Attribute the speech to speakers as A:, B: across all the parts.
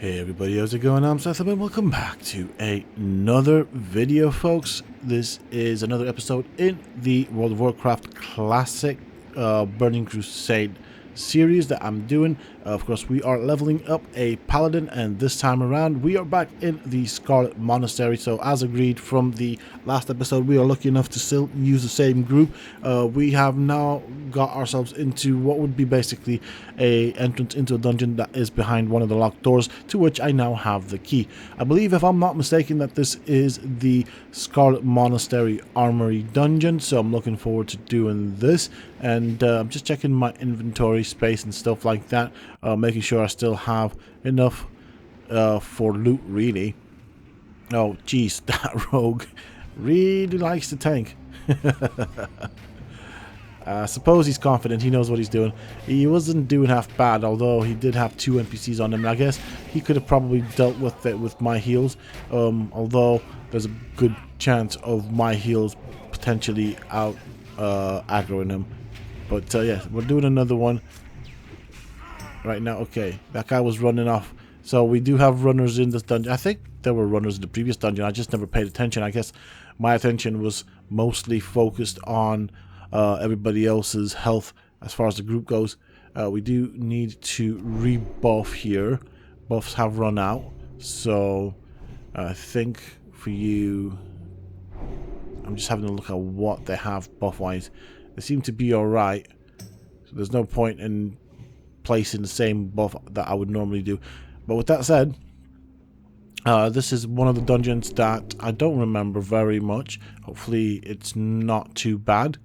A: Hey everybody, how's it going? I'm Sethum and welcome back to another video, folks. This is another episode in the World of Warcraft Classic Burning Crusade series that I'm doing. Of course, we are leveling up a Paladin, and this time around we are back in the Scarlet Monastery. So as agreed from the last episode, we are lucky enough to still use the same group. We have now got ourselves into what would be basically a entrance into a dungeon that is behind one of the locked doors, to which I now have the key. I believe, if I'm not mistaken, that this is the Scarlet Monastery Armory dungeon, so I'm looking forward to doing this. And I'm just checking my inventory space and stuff like that, making sure I still have enough for loot, really. Oh jeez, that rogue really likes to tank. I suppose he's confident, he knows what he's doing. He wasn't doing half bad, although he did have 2 NPCs on him. I guess he could have probably dealt with it with my heals, although there's a good chance of my heals potentially out aggroing him. But yeah, we're doing another one right now. Okay, that guy was running off. So we do have runners in this dungeon. I think there were runners in the previous dungeon. I just never paid attention. I guess my attention was mostly focused on everybody else's health as far as the group goes. We do need to rebuff here. Buffs have run out. So I think for you, I'm just having a look at what they have buff-wise. They seem to be alright. So there's no point in placing the same buff that I would normally do. But with that said, this is one of the dungeons that I don't remember very much. Hopefully it's not too bad.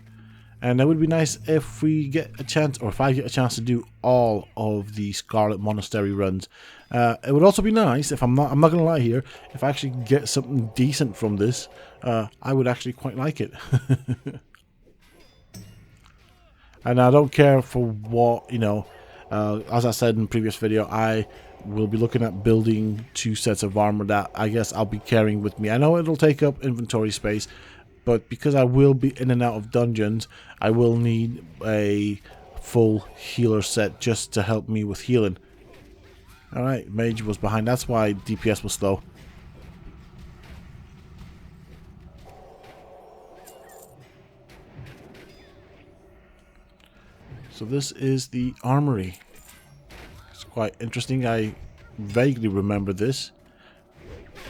A: And it would be nice if we get a chance, or if I get a chance to do all of the Scarlet Monastery runs. It would also be nice, if I'm not gonna lie here, if I actually get something decent from this. I would actually quite like it. And I don't care for what, you know, as I said in the previous video, I will be looking at building 2 sets of armor that I guess I'll be carrying with me. I know it'll take up inventory space, but because I will be in and out of dungeons, I will need a full healer set just to help me with healing. Alright, mage was behind. That's why DPS was slow. So this is the armory. It's quite interesting. I vaguely remember this.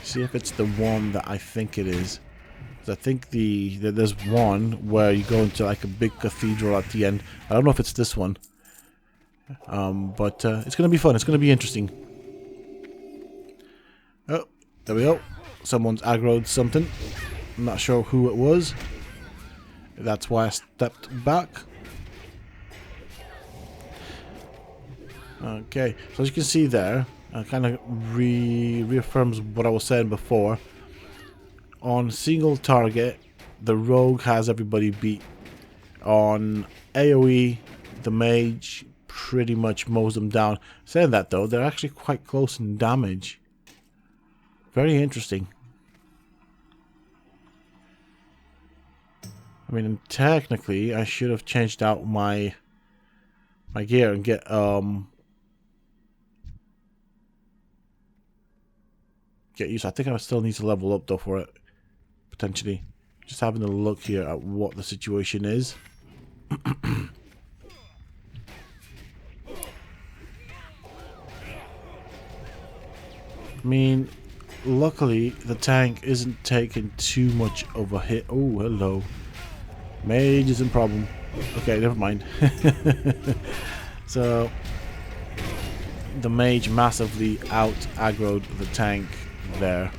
A: See if it's the one that I think it is. I think there's one where you go into like a big cathedral at the end. I don't know if it's this one. But it's going to be fun. It's going to be interesting. Oh, there we go. Someone's aggroed something. I'm not sure who it was. That's why I stepped back. Okay, so as you can see there, kind of reaffirms what I was saying before. On single target, the rogue has everybody beat. On AoE, the mage pretty much mows them down. Saying that though, they're actually quite close in damage. Very interesting. I mean, technically, I should have changed out my gear and get used. I think I still need to level up though for it, potentially. Just having a look here at what the situation is. I mean, luckily the tank isn't taking too much of a hit. Oh, hello. Mage isn't a problem. Okay, never mind. So the mage massively out aggroed the tank there.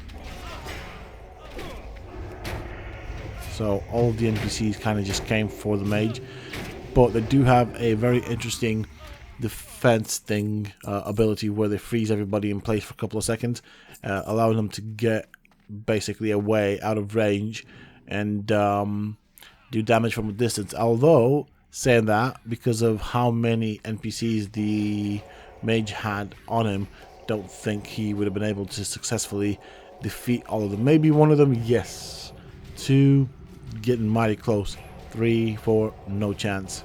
A: So all the NPCs kind of just came for the mage, but they do have a very interesting defense thing ability where they freeze everybody in place for a couple of seconds, allowing them to get basically away out of range and do damage from a distance. Although, saying that, because of how many NPCs the mage had on him, don't think he would have been able to successfully defeat all of them. Maybe one of them, yes. 2, getting mighty close. 3, 4, no chance.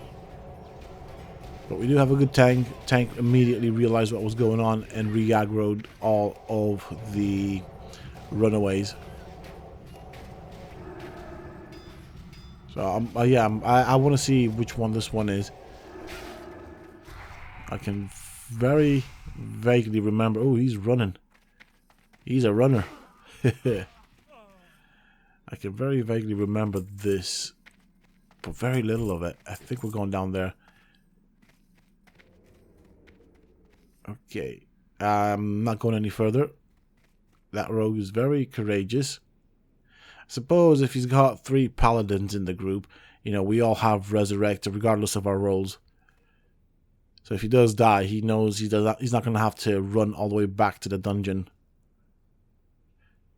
A: But we do have a good tank. Tank immediately realized what was going on and re-aggroed all of the runaways. So I want to see which one this one is. I can very vaguely remember. Oh, he's running. He's a runner. I can very vaguely remember this, but very little of it. I think we're going down there. Okay, I'm not going any further. That rogue is very courageous. I suppose if he's got 3 paladins in the group, you know, we all have resurrect regardless of our roles. So if he does die, he knows he's not going to have to run all the way back to the dungeon.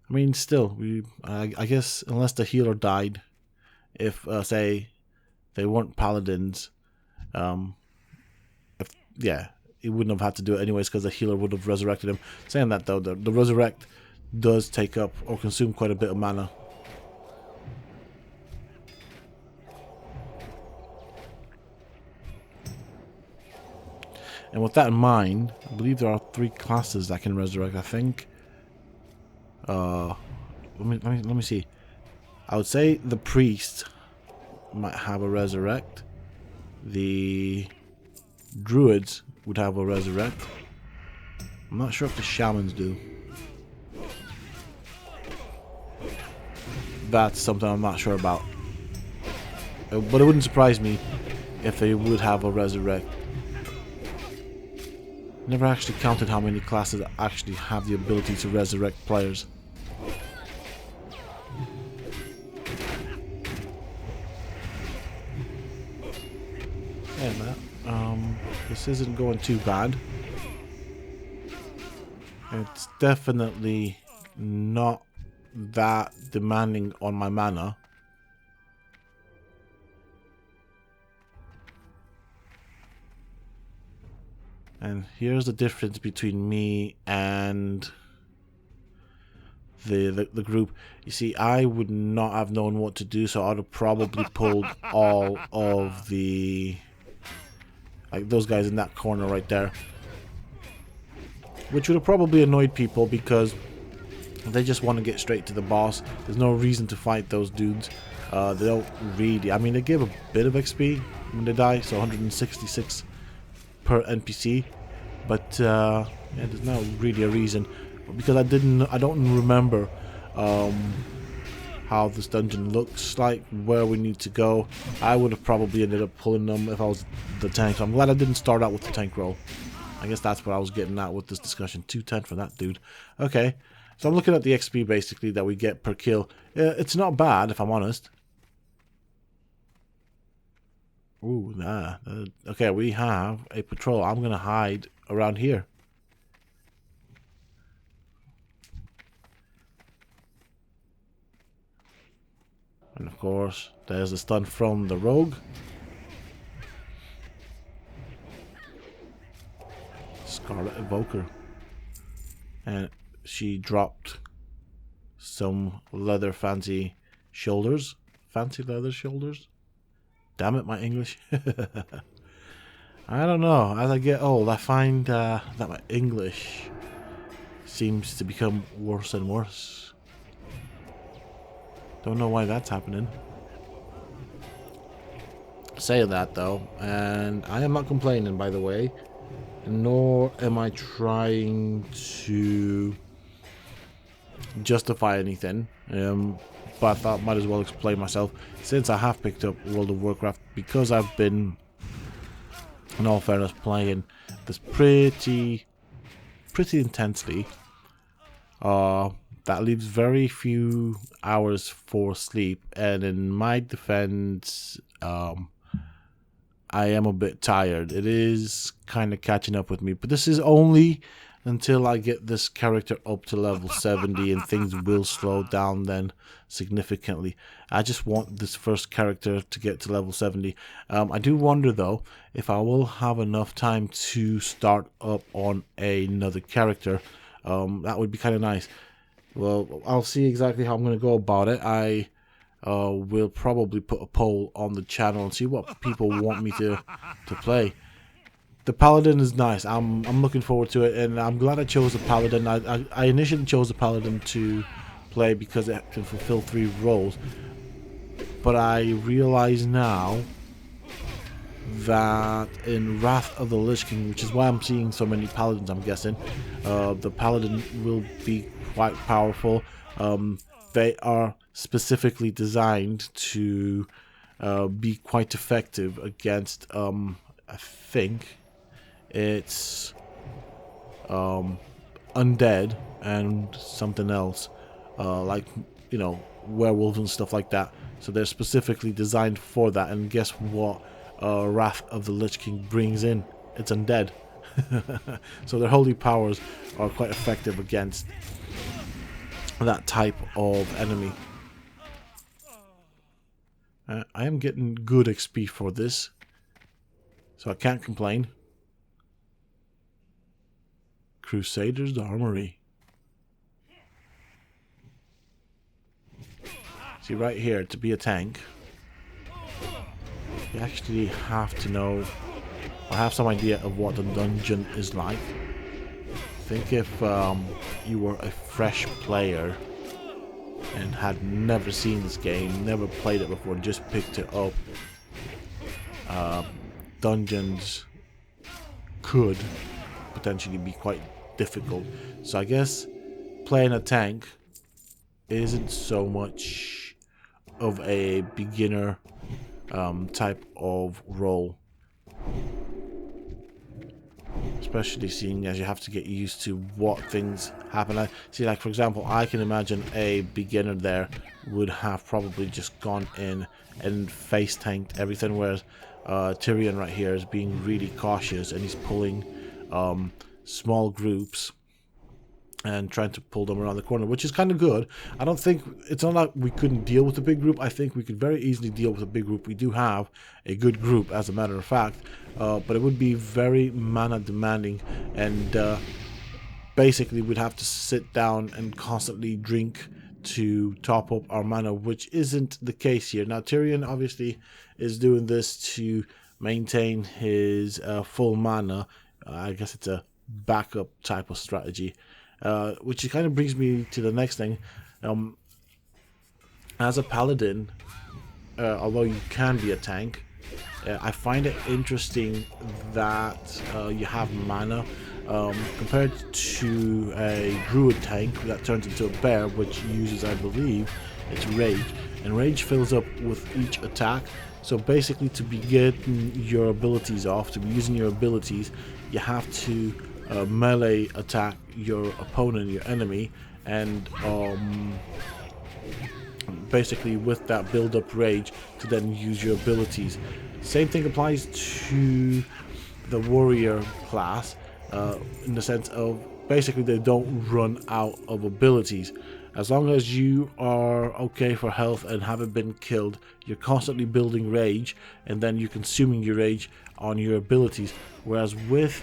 A: I mean, still, I guess unless the healer died, if say they weren't paladins, he wouldn't have had to do it anyways because the healer would have resurrected him. Saying that though, the resurrect does take up or consume quite a bit of mana. And with that in mind, I believe there are 3 classes that can resurrect. I think. Let me see. I would say the priest might have a resurrect. The druids would have a resurrect. I'm not sure if the shamans do. That's something I'm not sure about. But it wouldn't surprise me if they would have a resurrect. Never actually counted how many classes actually have the ability to resurrect players. Yeah, man. This isn't going too bad. It's definitely not that demanding on my mana. And here's the difference between me and the group. You see, I would not have known what to do, so I'd have probably pulled all of the, like, those guys in that corner right there, which would have probably annoyed people because they just want to get straight to the boss. There's no reason to fight those dudes. They don't really, I mean, they give a bit of XP when they die, so 166 per NPC, but yeah, there's not really a reason, because I don't remember how this dungeon looks like, where we need to go. I would have probably ended up pulling them if I was the tank, so I'm glad I didn't start out with the tank role. I guess that's what I was getting at with this discussion. 210 for that dude. Okay, so I'm looking at the XP basically that we get per kill. It's not bad, if I'm honest. Ooh, nah. Okay, we have a patrol. I'm gonna hide around here. And of course, there's the stun from the rogue. Scarlet Evoker. And she dropped some leather fancy shoulders. Fancy leather shoulders? Damn it, my English. I don't know. As I get old, I find that my English seems to become worse and worse. Don't know why that's happening. Say that though, and I am not complaining, by the way, nor am I trying to justify anything. But I thought might as well explain myself, since I have picked up World of Warcraft, because I've been, in all fairness, playing this pretty intensely. That leaves very few hours for sleep, and in my defense, I am a bit tired. It is kind of catching up with me, but this is only until I get this character up to level 70, and things will slow down then significantly. I just want this first character to get to level 70. I do wonder though if I will have enough time to start up on another character. That would be kind of nice. Well, I'll see exactly how I'm going to go about it. I will probably put a poll on the channel and see what people want me to play. the Paladin is nice. I'm looking forward to it, and I'm glad I chose the Paladin. I initially chose the Paladin to play because it can fulfill 3 roles, but I realize now that in Wrath of the Lich King, which is why I'm seeing so many Paladins, I'm guessing, the Paladin will be quite powerful. They are specifically designed to be quite effective against, I think it's undead and something else, like, you know, werewolves and stuff like that. So they're specifically designed for that, and guess what Wrath of the Lich King brings in? It's undead. So their holy powers are quite effective against that type of enemy. I am getting good XP for this, so I can't complain. Crusader's Armory. See, right here, to be a tank, you actually have to know or have some idea of what the dungeon is like. I think if you were a fresh player and had never seen this game, never played it before, just picked it up, dungeons could potentially be quite difficult. So I guess playing a tank isn't so much of a beginner type of role, especially seeing as you have to get used to what things happen. See, like for example, I can imagine a beginner there would have probably just gone in and face tanked everything, whereas Tyrion right here is being really cautious, and he's pulling small groups and trying to pull them around the corner, which is kind of good. I don't think it's not like we couldn't deal with a big group. I think we could very easily deal with a big group. We do have a good group, as a matter of fact, but it would be very mana demanding, and basically we'd have to sit down and constantly drink to top up our mana, which isn't the case here. Now Tyrion obviously is doing this to maintain his full mana. I guess it's a backup type of strategy. Which kind of brings me to the next thing. As a paladin, although you can be a tank, I find it interesting that you have mana compared to a druid tank that turns into a bear, which uses, I believe, its rage, and rage fills up with each attack. So basically, to be getting your abilities off, to be using your abilities, you have to melee attack your opponent, your enemy, and basically with that build up rage to then use your abilities. Same thing applies to the warrior class, in the sense of basically they don't run out of abilities. As long as you are okay for health and haven't been killed, you're constantly building rage, and then you're consuming your rage on your abilities. Whereas with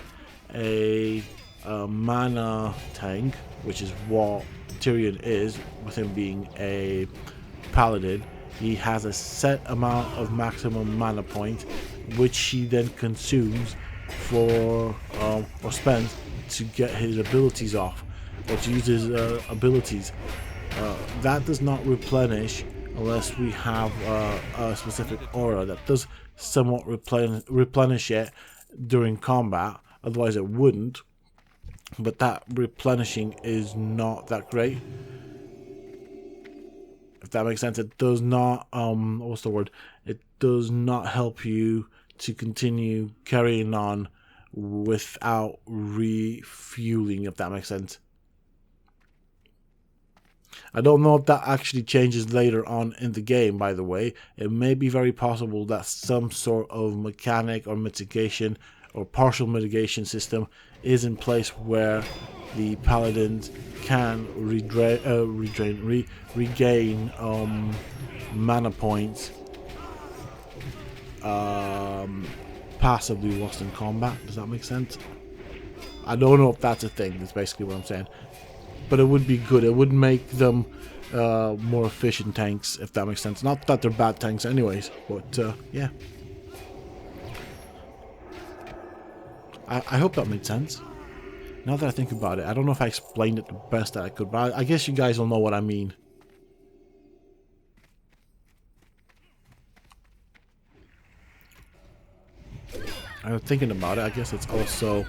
A: a mana tank, which is what Tyrion is, with him being a paladin, he has a set amount of maximum mana points, which he then consumes for or spends to get his abilities off, or to use his abilities. That does not replenish unless we have a specific aura that does somewhat replenish it during combat. Otherwise it wouldn't, but that replenishing is not that great, if that makes sense. It does not what's the word, it does not help you to continue carrying on without refueling, if that makes sense. I don't know if that actually changes later on in the game, by the way. It may be very possible that some sort of mechanic or mitigation or partial mitigation system is in place where the paladins can regain mana points passively whilst in combat. Does that make sense? I don't know if that's a thing. That's basically what I'm saying. But it would be good. It would make them more efficient tanks, if that makes sense. Not that they're bad tanks anyways, but yeah. I hope that made sense. Now that I think about it, I don't know if I explained it the best that I could, but I guess you guys will know what I mean. I'm thinking about it. I guess it's also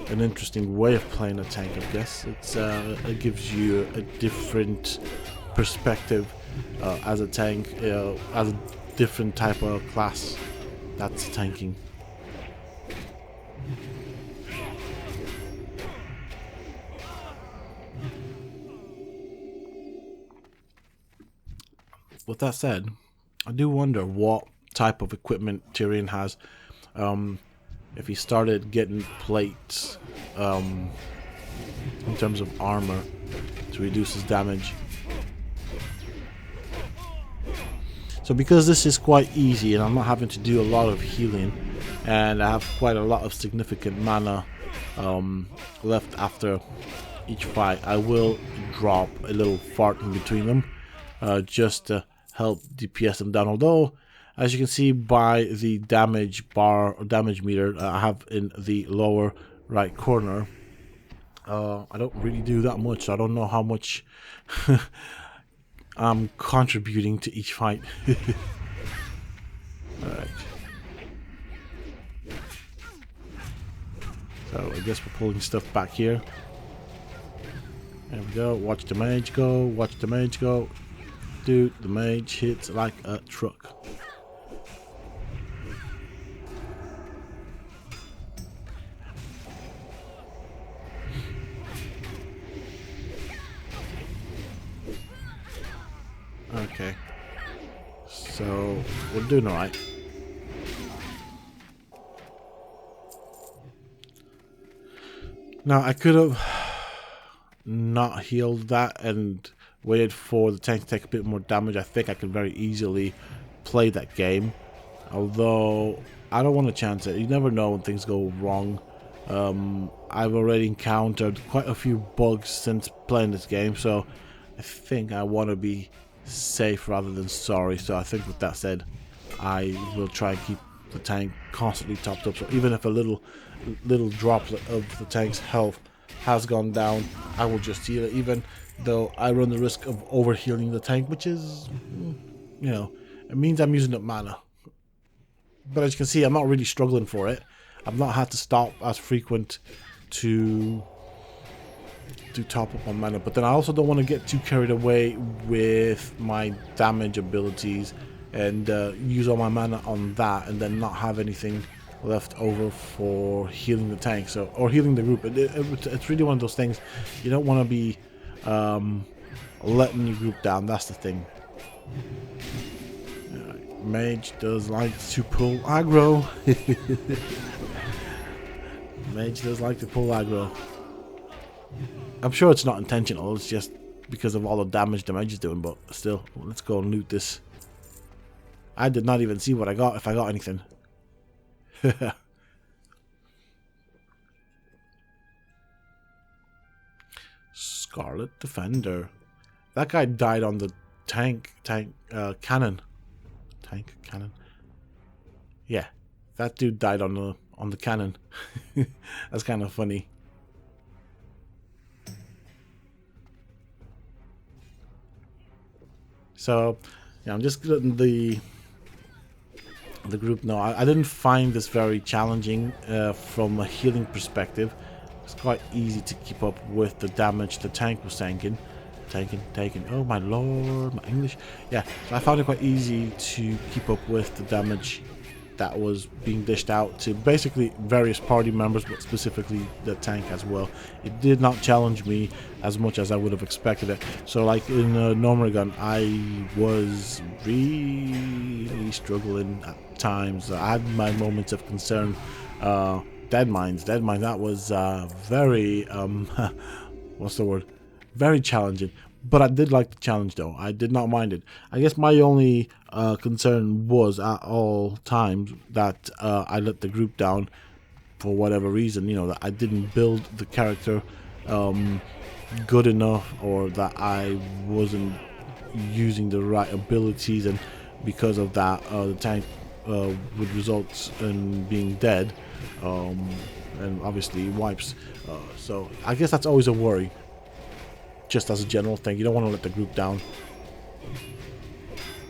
A: an interesting way of playing a tank. I guess it gives you a different perspective as a tank, as a different type of class that's tanking. With that said, I do wonder what type of equipment Tyrion has. If he started getting plates in terms of armor to reduce his damage. So because this is quite easy and I'm not having to do a lot of healing, and I have quite a lot of significant mana left after each fight, I will drop a little fart in between them just to help DPS them down. Although, as you can see by the damage bar or damage meter I have in the lower right corner, I don't really do that much, so I don't know how much I'm contributing to each fight. Alright. So I guess we're pulling stuff back here. There we go. Watch the mage go. Watch the mage go. Dude, the mage hits like a truck. Okay, so we're doing alright. Now I could have not healed that and waited for the tank to take a bit more damage. I think I could very easily play that game, although I don't want to chance it. You never know when things go wrong. I've already encountered quite a few bugs since playing this game, so I think I want to be safe rather than sorry. So I think with that said, I will try and keep the tank constantly topped up, so even if a little droplet of the tank's health has gone down, I will just heal it, even though I run the risk of overhealing the tank, which is, you know, it means I'm using up mana. But as you can see, I'm not really struggling for it. I've not had to stop as frequent to top up on mana, but then I also don't want to get too carried away with my damage abilities and use all my mana on that and then not have anything left over for healing the tank, so, or healing the group. It's really one of those things. You don't want to be letting your group down. That's the thing. Mage does like to pull aggro. Mage does like to pull aggro. I'm sure it's not intentional, it's just because of all the damage the mage is doing, but still, let's go and loot this. I did not even see what I got, if I got anything. Scarlet Defender. That guy died on the cannon. Tank cannon. Yeah, that dude died on the cannon. That's kind of funny. So, yeah, I'm just letting the group know. I didn't find this very challenging from a healing perspective. It's quite easy to keep up with the damage the tank was taking. Oh my lord, my English. Yeah, so I found it quite easy to keep up with the damage that was being dished out to basically various party members, but specifically the tank as well. It did not challenge me as much as I would have expected it. So like in Normagon, I was really struggling at times. I had my moments of concern. Dead Mines, that was very what's the word, very challenging. But I did like the challenge, though. I did not mind it. I guess my only concern was at all times that I let the group down for whatever reason. You know, that I didn't build the character good enough, or that I wasn't using the right abilities, and because of that, the tank would result in being dead. and obviously wipes. So I guess that's always a worry. Just as a general thing, you don't want to let the group down.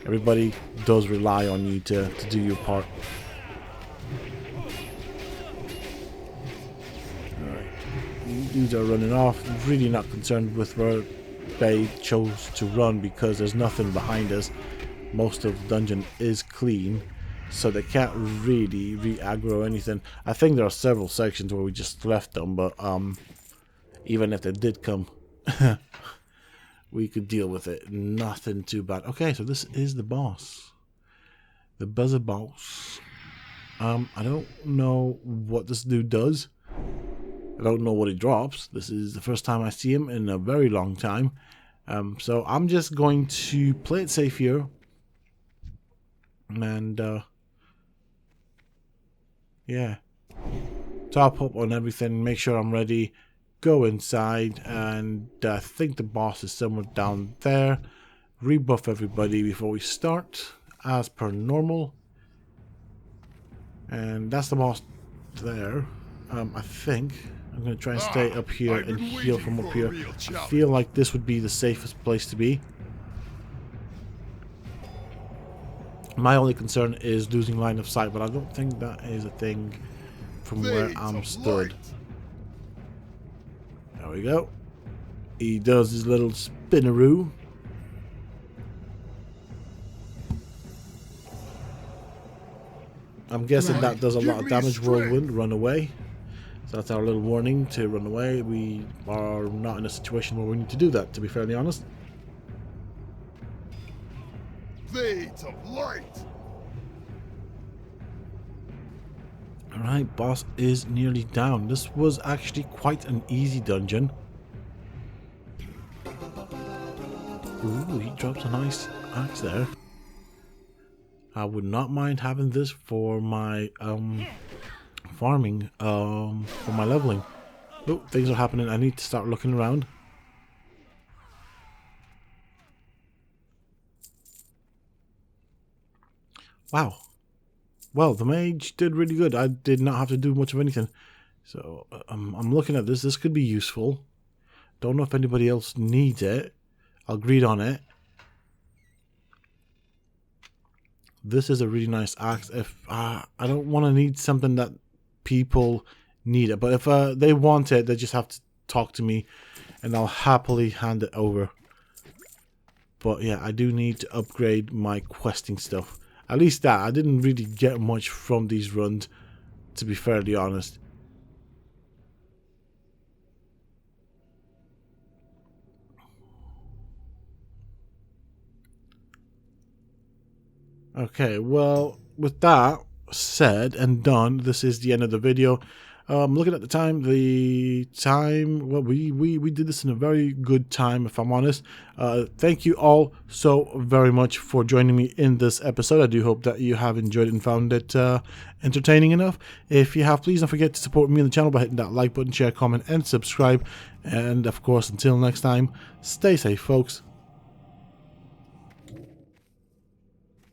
A: Everybody does rely on you to do your part. Alright. Dudes are running off. Really not concerned with where they chose to run because there's nothing behind us. Most of the dungeon is clean, so they can't really re-aggro anything. I think there are several sections where we just left them, but even if they did come, we could deal with it. Nothing too bad. Okay, so this is the boss. The buzzer boss. I don't know what this dude does. I don't know what he drops. This is the first time I see him in a very long time. So I'm just going to play it safe here. And, yeah. Top up on everything. Make sure I'm ready. Go inside, and I think the boss is somewhere down there. Rebuff everybody before we start, as per normal. And that's the boss there. I think I'm going to try and stay up here and heal from up here. I feel like this would be the safest place to be. My only concern is losing line of sight, but I don't think that is a thing from where I'm stood. There we go. He does his little spinneroo. I'm guessing that does a lot of damage. Whirlwind, run away. So that's our little warning to run away. We are not in a situation where we need to do that, to be fairly honest.
B: Blades of light.
A: Alright, boss is nearly down. This was actually quite an easy dungeon. Ooh, he drops a nice axe there. I would not mind having this for my farming, for my leveling. Oh, things are happening. I need to start looking around. Wow. Well, the mage did really good. I did not have to do much of anything. So, I'm looking at this. This could be useful. Don't know if anybody else needs it. I'll greed on it. This is a really nice axe. If I don't want to need something that people need it. But if they want it, they just have to talk to me. And I'll happily hand it over. But yeah, I do need to upgrade my questing stuff. At least that. I didn't really get much from these runs, to be fairly honest. Okay, well, with that said and done, this is the end of the video. Looking at the time, well, we did this in a very good time, if I'm honest. Thank you all so very much for joining me in this episode. I do hope that you have enjoyed it and found it entertaining enough. If you have, please don't forget to support me on the channel by hitting that like button, share, comment, and subscribe. And of course, until next time, stay safe, folks.